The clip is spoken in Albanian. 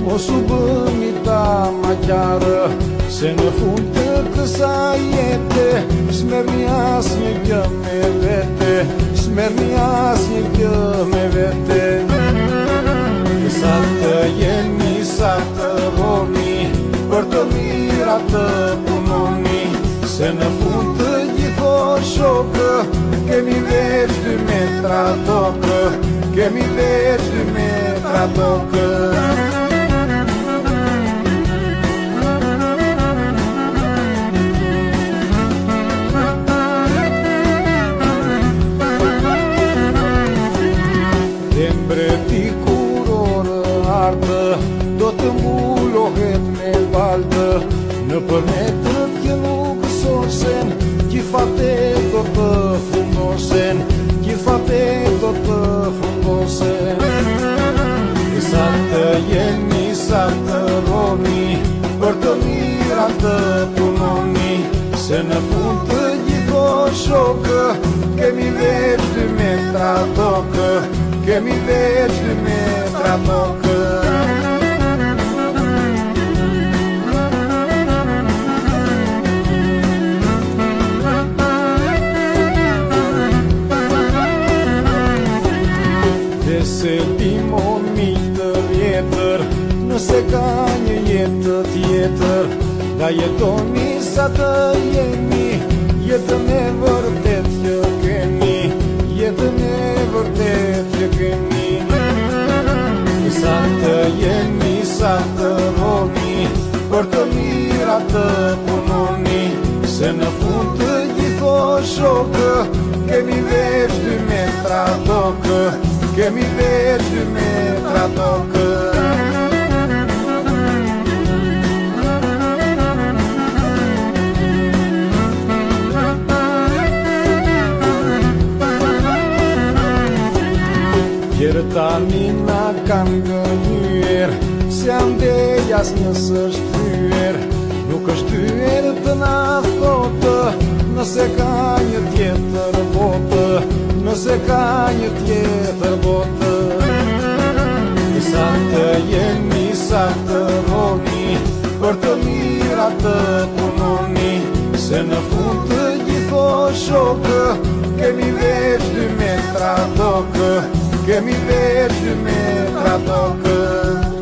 mos u bëni ta ma qarë, se në fund të kësaj jete s'merrni asnjë gjë me vete, s'merrni asnjë gjë me vete. Sa të jeni, sa të roni, për të mirat të punoni, se në fund të gjitho shokë kemi veç 2 metra tokë, kemi veç 2 metra tokë. Dhe mbreti kur orë ardë, do të mbullohet me baldë, në përmetët që nuk sosen, gjithfate do të fundosen, gjithfate do të fundosen. Sa të jeni, sa të roni, për të mirat të punoni, se në fund të gjitho shokë kemi veç 2 metra tokë, kemi veç 2 metra tokë. Se ti moni të vjetër, nëse ka një jetë tjetër, da jetoni sa të jeni, jetën e vërtet që keni, jetën e vërtet që keni. Sa të jeni, sa të roni, për të mirat të punoni, se në fund të gjitho shokë kemi veç 2 metra tokë, kemi veç 2 metra tokë. Tjerë tani na kanë gënyer, se andej as njës është thyer, nuk është thyer të na thotë, nëse ka një tjetër botë, nëse ka një tjetër botë. Sa të jeni, sa të roni, për të mirat të punoni, se në fund të gjitho shokë kemi veç 2 metra tokë, kemi veç 2 metra tokë.